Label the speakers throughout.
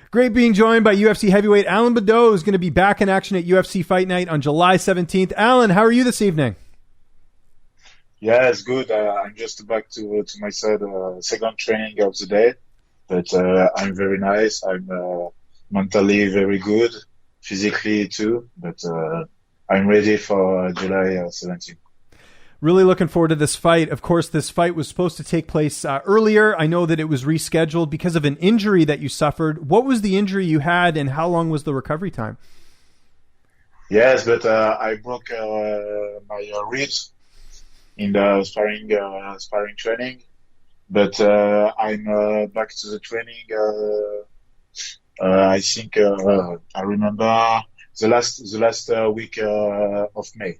Speaker 1: Great being joined by UFC heavyweight Alan Baudot, who's going to be back in action at UFC Fight Night on July 17th. Alan, how are you this evening?
Speaker 2: Yeah, it's good. I'm just back to my second training of the day, but I'm very nice. I'm mentally very good, physically too, but I'm ready for July 17th.
Speaker 1: Really looking forward to this fight. Of course, this fight was supposed to take place earlier. I know that it was rescheduled because of an injury that you suffered. What was the injury you had, and how long was the recovery time?
Speaker 2: Yes, but I broke my ribs in the sparring training. But I'm back to the training. I think I remember the last week of May.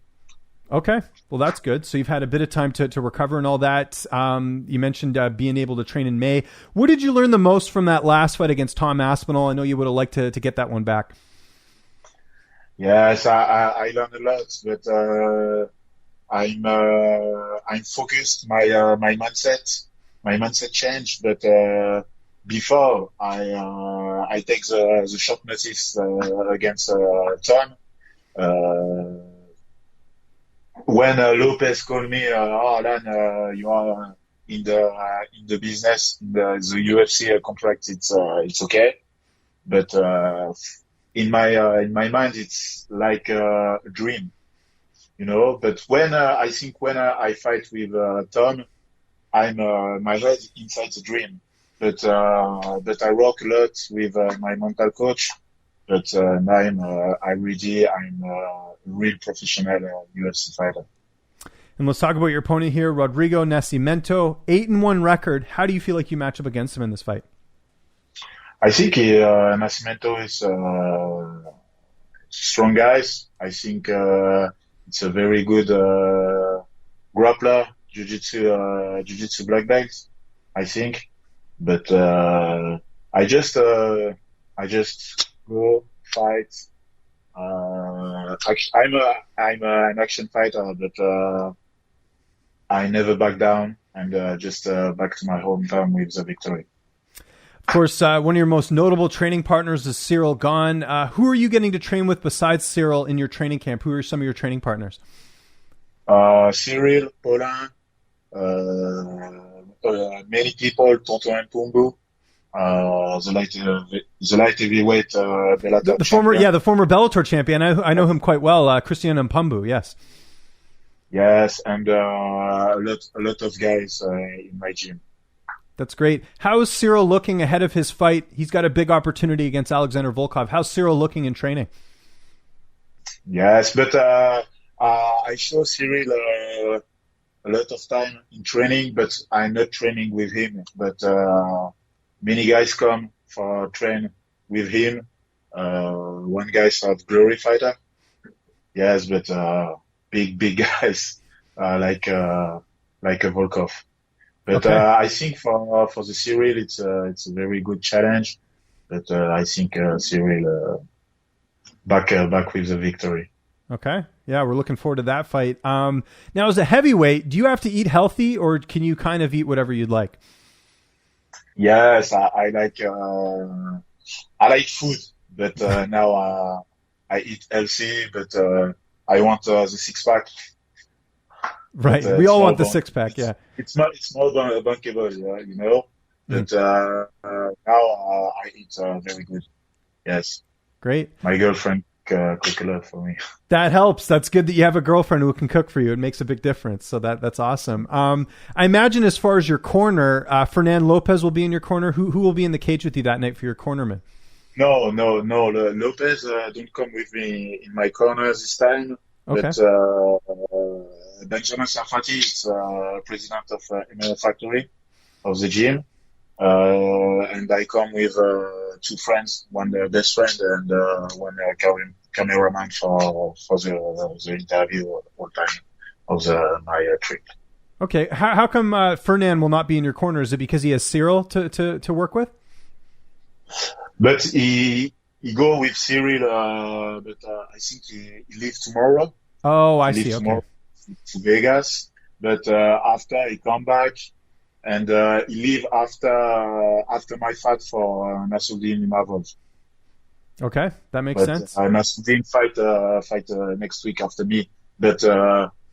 Speaker 1: Okay. Well, that's good. So you've had a bit of time to recover and all that. You mentioned being able to train in May. What did you learn the most from that last fight against Tom Aspinall? I know you would have liked to get that one back.
Speaker 2: Yes, I learned a lot, but I'm focused. My mindset changed. But before I take the short notice against Tom. When Lopez called me, Alan, you are in the business, in the UFC contract. It's okay, but in my mind, it's like a dream, you know. But when I think when I fight with Tom, I'm my head inside the dream. But I work a lot with my mental coach. But now I'm a real professional UFC fighter.
Speaker 1: And let's talk about your opponent here, Rodrigo Nascimento, 8-1 record. How do you feel like you match up against him in this fight?
Speaker 2: I think Nascimento is strong guys. I think it's a very good grappler, jiu-jitsu black belt, I think. But I just go fight. I'm an action fighter, but I never back down, and just back to my hometown with the victory.
Speaker 1: Of course, one of your most notable training partners is Cyril Gahn. Who are you getting to train with besides Cyril in your training camp? Who are some of your training partners?
Speaker 2: Cyril, Paulin, many people, Tonton and Pumbu. The light heavyweight Bellator
Speaker 1: the former
Speaker 2: champion.
Speaker 1: the former Bellator champion. I know him quite well. Christian Mpumbu, yes.
Speaker 2: Yes, and a lot of guys in my gym.
Speaker 1: That's great. How is Cyril looking ahead of his fight? He's got a big opportunity against Alexander Volkov. How's Cyril looking in training?
Speaker 2: Yes, but I show Cyril a lot of time in training, but I'm not training with him. But many guys come for train with him. One guy's a glory fighter. Yes, but big guys like a Volkov. But
Speaker 1: okay.
Speaker 2: I think for the Cyril, it's a very good challenge. But I think Cyril back with the victory.
Speaker 1: Okay. Yeah, we're looking forward to that fight. Now, as a heavyweight, do you have to eat healthy, or can you kind of eat whatever you'd like?
Speaker 2: Yes, I like food, but now I eat healthy. But I want the six pack.
Speaker 1: Right,
Speaker 2: But,
Speaker 1: we all want the six pack. Yeah,
Speaker 2: it's more bankable, you know. But now I eat very good. Yes,
Speaker 1: great.
Speaker 2: my girlfriend cook a lot for me.
Speaker 1: That helps. That's good that you have a girlfriend who can cook for you. It makes a big difference. So that's awesome. I imagine as far as your corner, Fernand Lopez will be in your corner. Who will be in the cage with you that night for your cornerman?
Speaker 2: No. Lopez don't come with me in my corner this time.
Speaker 1: Okay.
Speaker 2: But Benjamin Sarfati is president of ML Factory of the gym. And I come with two friends, one best friend and one cameraman for the interview all time of my trip.
Speaker 1: Okay. How come Fernand will not be in your corner? Is it because he has Cyril to work with?
Speaker 2: But he go with Cyril, but I think he leaves tomorrow.
Speaker 1: Oh, I see. Okay.
Speaker 2: To Vegas, but after he come back, and he leave after my fight for Nasruddin Imavov.
Speaker 1: Okay, that makes sense.
Speaker 2: Nasruddin fight next week after me, but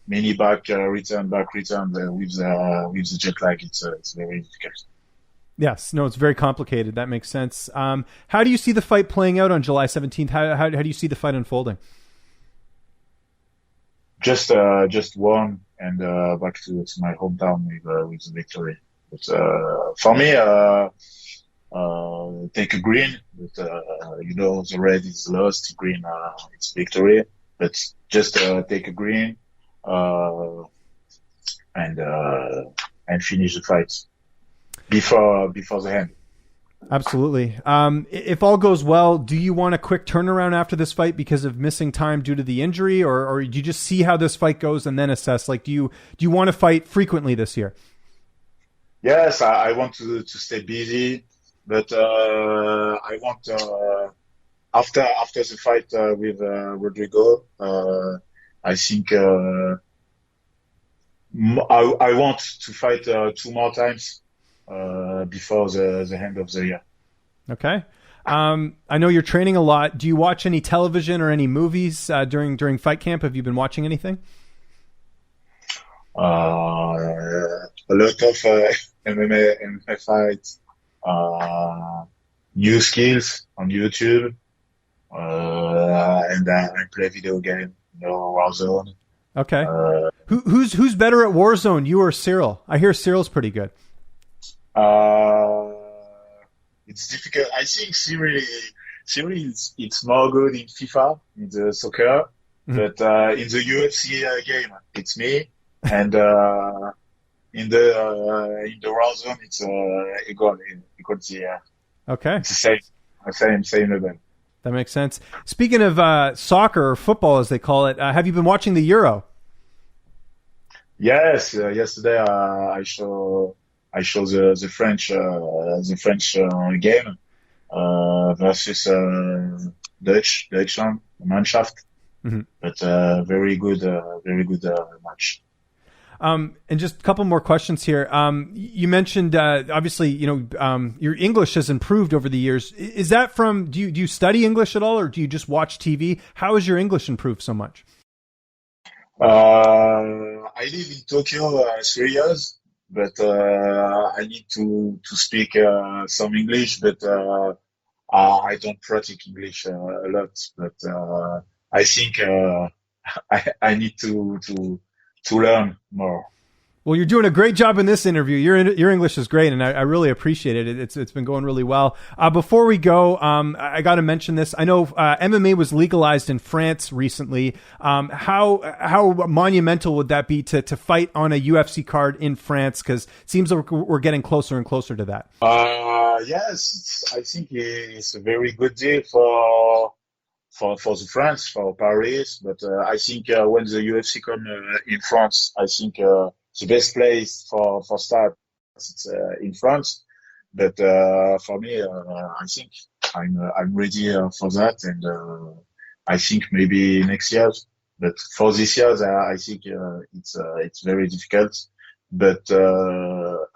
Speaker 2: many return with the jet lag. It's very difficult.
Speaker 1: Yes, no, it's very complicated. That makes sense. How do you see the fight playing out on July 17th? How do you see the fight unfolding?
Speaker 2: Just won and back to my hometown with the victory. But for me, take a green. But the red is lost, green it's victory. But just take a green and finish the fight before the end.
Speaker 1: Absolutely. If all goes well, do you want a quick turnaround after this fight because of missing time due to the injury, or do you just see how this fight goes and then assess? Like, do you want to fight frequently this year?
Speaker 2: Yes, I want to stay busy, but I want after the fight with Rodrigo, I think I want to fight 2 more times before the end of the year.
Speaker 1: Okay. I know you're training a lot. Do you watch any television or any movies during fight camp? Have you been watching anything?
Speaker 2: A lot of MMA fights, new skills on YouTube, and I play video game, Warzone.
Speaker 1: Okay. Who's better at Warzone, you or Cyril? I hear Cyril's pretty good.
Speaker 2: It's difficult. I think Cyril it's more good in FIFA, in the soccer, but in the UFC game, it's me. And in the Warzone, it's equality. Yeah.
Speaker 1: Okay.
Speaker 2: It's the same level.
Speaker 1: That makes sense. Speaking of soccer or football, as they call it, have you been watching the Euro?
Speaker 2: Yes. Yesterday I show the French game versus Deutschland Mannschaft, but very good match.
Speaker 1: And just a couple more questions here. You mentioned obviously your English has improved over the years. Is that from do you study English at all, or do you just watch TV? How has your English improved so much?
Speaker 2: I live in Tokyo 3 years. But I need to speak some English, but I don't practice English a lot. But I think I need to learn more.
Speaker 1: Well, you're doing a great job in this interview. Your English is great, and I really appreciate it. It's been going really well. Before we go, I got to mention this. I know MMA was legalized in France recently. How monumental would that be to fight on a UFC card in France? Because it seems like we're getting closer and closer to that.
Speaker 2: Yes, I think it's a very good deal for the France, for Paris. But I think when the UFC come in France, I think the best place for start is in France. But for me, I think I'm ready for that, and I think maybe next year. But for this year, I think it's very difficult. But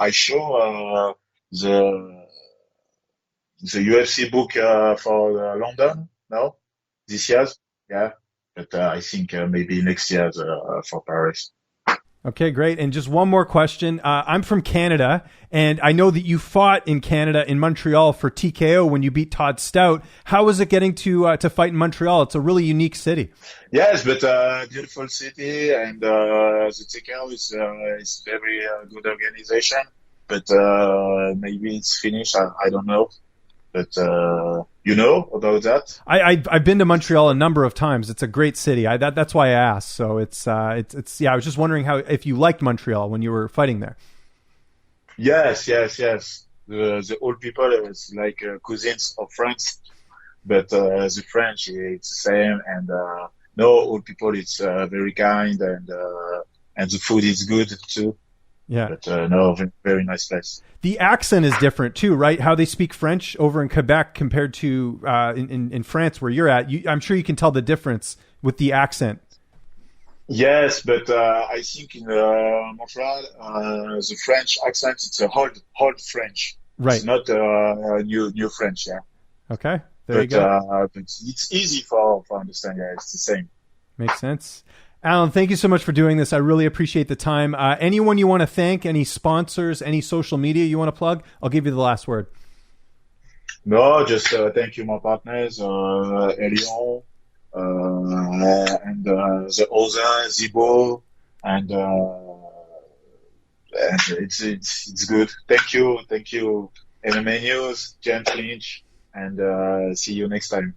Speaker 2: I show the UFC book for London now this year, yeah. But I think maybe next year for Paris.
Speaker 1: Okay, great. And just one more question. I'm from Canada, and I know that you fought in Canada in Montreal for TKO when you beat Todd Stout. How was it getting to fight in Montreal? It's a really unique city.
Speaker 2: Yes, but beautiful city, and the TKO is very good organization. But maybe it's finished. I don't know. But you know about that?
Speaker 1: I've been to Montreal a number of times. It's a great city. That's why I asked. So it's yeah. I was just wondering if you liked Montreal when you were fighting there.
Speaker 2: Yes. The old people is like cousins of France, but the French it's the same. And no, old people it's very kind, and the food is good too.
Speaker 1: Yeah.
Speaker 2: But no, very nice place.
Speaker 1: The accent is different too, right? How they speak French over in Quebec compared to in France where you're at. I'm sure you can tell the difference with the accent.
Speaker 2: Yes, but I think in Montreal, the French accent, it's a old French. It's
Speaker 1: Right.
Speaker 2: not new French, yeah.
Speaker 1: Okay. There you go.
Speaker 2: But it's easy for understand. Yeah, it's the same.
Speaker 1: Makes sense. Alan, thank you so much for doing this. I really appreciate the time. Anyone you want to thank, any sponsors, any social media you want to plug, I'll give you the last word.
Speaker 2: No, just thank you, my partners, Elion, and the other Zibo, and it's good. Thank you, MMA News, James Lynch, and see you next time.